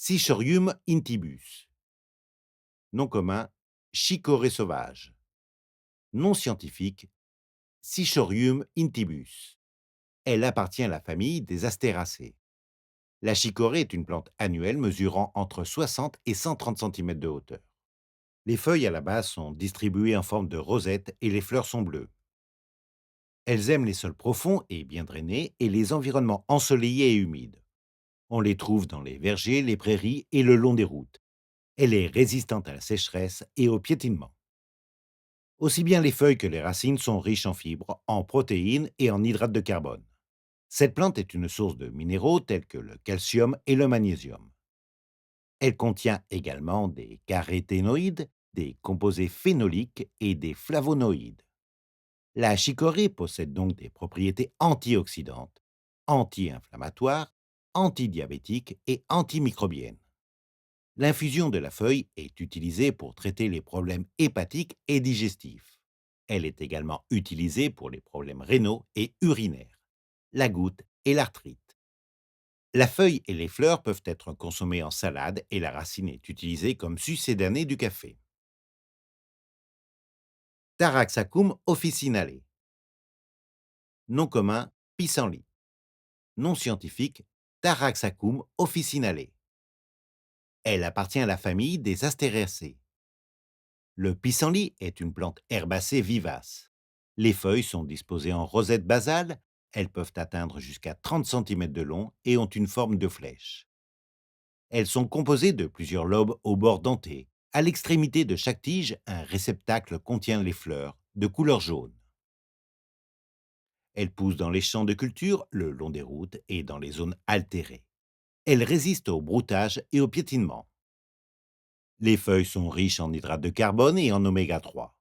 Cichorium intybus. Nom commun, chicorée sauvage. Nom scientifique, Cichorium intybus. Elle appartient à la famille des Astéracées. La chicorée est une plante annuelle mesurant entre 60 et 130 cm de hauteur. Les feuilles à la base sont distribuées en forme de rosette et les fleurs sont bleues. Elles aiment les sols profonds et bien drainés et les environnements ensoleillés et humides. On les trouve dans les vergers, les prairies et le long des routes. Elle est résistante à la sécheresse et au piétinement. Aussi bien les feuilles que les racines sont riches en fibres, en protéines et en hydrates de carbone. Cette plante est une source de minéraux tels que le calcium et le magnésium. Elle contient également des caroténoïdes, des composés phénoliques et des flavonoïdes. La chicorée possède donc des propriétés antioxydantes, anti-inflammatoires, antidiabétiques et antimicrobiennes. L'infusion de la feuille est utilisée pour traiter les problèmes hépatiques et digestifs. Elle est également utilisée pour les problèmes rénaux et urinaires, la goutte et l'arthrite. La feuille et les fleurs peuvent être consommées en salade et la racine est utilisée comme sucédanée du café. Taraxacum officinale. Nom commun, pissenlit. Nom scientifique, Taraxacum officinale. Elle appartient à la famille des Astéracées. Le pissenlit est une plante herbacée vivace. Les feuilles sont disposées en rosettes basales, elles peuvent atteindre jusqu'à 30 cm de long et ont une forme de flèche. Elles sont composées de plusieurs lobes au bord dentés. À l'extrémité de chaque tige, un réceptacle contient les fleurs, de couleur jaune. Elles poussent dans les champs de culture, le long des routes et dans les zones altérées. Elles résistent au broutage et au piétinement. Les feuilles sont riches en hydrates de carbone et en oméga 3.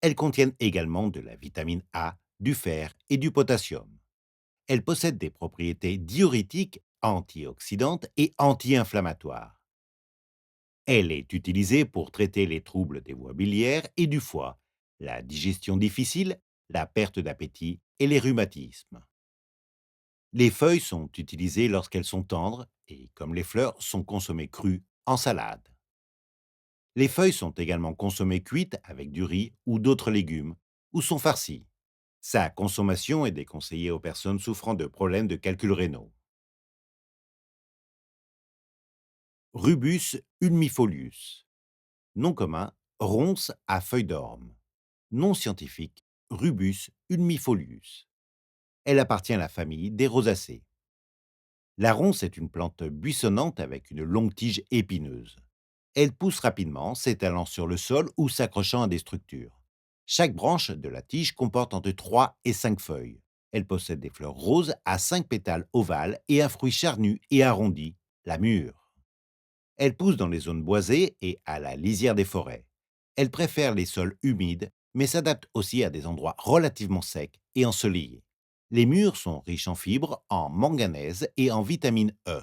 Elles contiennent également de la vitamine A, du fer et du potassium. Elles possèdent des propriétés diurétiques, antioxydantes et anti-inflammatoires. Elle est utilisée pour traiter les troubles des voies biliaires et du foie, la digestion difficile, la perte d'appétit et les rhumatismes. Les feuilles sont utilisées lorsqu'elles sont tendres et, comme les fleurs, sont consommées crues en salade. Les feuilles sont également consommées cuites avec du riz ou d'autres légumes, ou sont farcies. Sa consommation est déconseillée aux personnes souffrant de problèmes de calcul rénaux. Rubus ulmifolius. Nom commun, ronce à feuilles d'orme. Nom scientifique, Rubus ulmifolius. Elle appartient à la famille des rosacées. La ronce est une plante buissonnante avec une longue tige épineuse. Elle pousse rapidement, s'étalant sur le sol ou s'accrochant à des structures. Chaque branche de la tige comporte entre 3 et 5 feuilles. Elle possède des fleurs roses à 5 pétales ovales et un fruit charnu et arrondi, la mûre. Elle pousse dans les zones boisées et à la lisière des forêts. Elle préfère les sols humides, mais s'adapte aussi à des endroits relativement secs et ensoleillés. Les mûres sont riches en fibres, en manganèse et en vitamine E.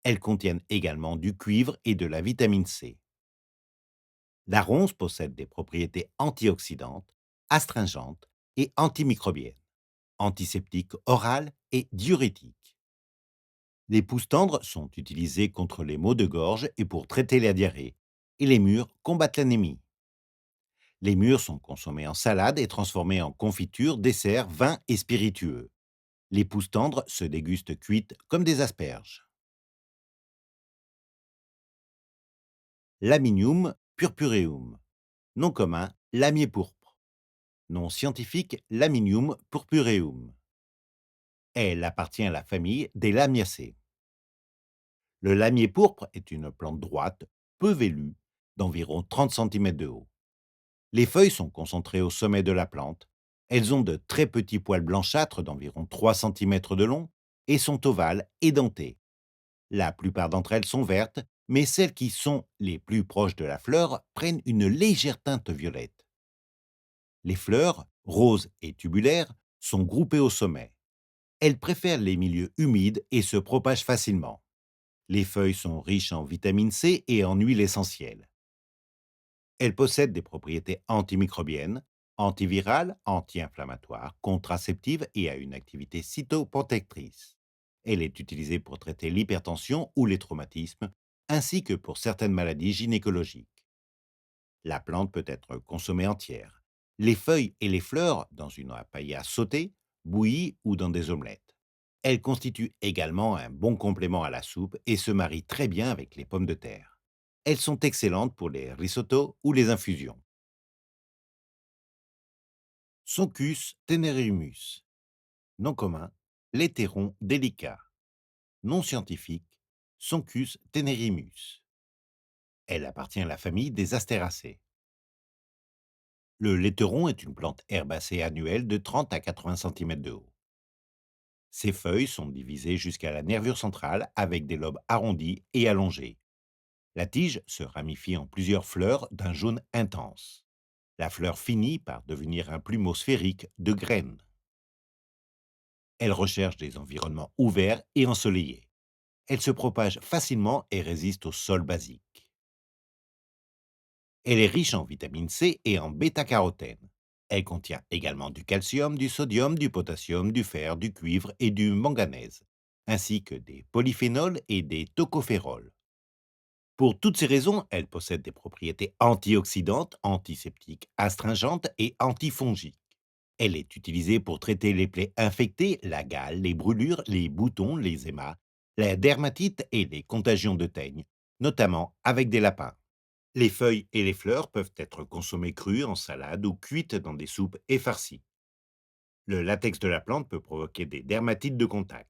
Elles contiennent également du cuivre et de la vitamine C. La ronce possède des propriétés antioxydantes, astringentes et antimicrobiennes, antiseptiques orales et diurétiques. Les pousses tendres sont utilisées contre les maux de gorge et pour traiter la diarrhée, et les mûres combattent l'anémie. Les mûres sont consommées en salade et transformées en confiture, dessert, vin et spiritueux. Les pousses tendres se dégustent cuites comme des asperges. Laminium purpureum. Nom commun, lamier pourpre. Nom scientifique, Laminium purpureum. Elle appartient à la famille des Lamiacées. Le lamier pourpre est une plante droite, peu vélue, d'environ 30 cm de haut. Les feuilles sont concentrées au sommet de la plante. Elles ont de très petits poils blanchâtres d'environ 3 cm de long et sont ovales et dentées. La plupart d'entre elles sont vertes, mais celles qui sont les plus proches de la fleur prennent une légère teinte violette. Les fleurs, roses et tubulaires, sont groupées au sommet. Elles préfèrent les milieux humides et se propagent facilement. Les feuilles sont riches en vitamine C et en huile essentielle. Elles possèdent des propriétés antimicrobiennes, antivirales, anti-inflammatoires, contraceptives et a une activité cytoprotectrice. Elle est utilisée pour traiter l'hypertension ou les traumatismes, ainsi que pour certaines maladies gynécologiques. La plante peut être consommée entière. Les feuilles et les fleurs dans une paella sautée, bouillie ou dans des omelettes. Elle constitue également un bon complément à la soupe et se marie très bien avec les pommes de terre. Elles sont excellentes pour les risottos ou les infusions. Soncus tenerimus. Nom commun, l'étéron délicat. Nom scientifique, Soncus tenerimus. Elle appartient à la famille des astéracées. Le laiteron est une plante herbacée annuelle de 30 à 80 cm de haut. Ses feuilles sont divisées jusqu'à la nervure centrale avec des lobes arrondis et allongés. La tige se ramifie en plusieurs fleurs d'un jaune intense. La fleur finit par devenir un plumeau sphérique de graines. Elle recherche des environnements ouverts et ensoleillés. Elle se propage facilement et résiste au sol basique. Elle est riche en vitamine C et en bêta-carotène. Elle contient également du calcium, du sodium, du potassium, du fer, du cuivre et du manganèse, ainsi que des polyphénols et des tocophérols. Pour toutes ces raisons, elle possède des propriétés antioxydantes, antiseptiques, astringentes et antifongiques. Elle est utilisée pour traiter les plaies infectées, la gale, les brûlures, les boutons, les émas, la dermatite et les contagions de teigne, notamment avec des lapins. Les feuilles et les fleurs peuvent être consommées crues en salade ou cuites dans des soupes et farcies. Le latex de la plante peut provoquer des dermatites de contact.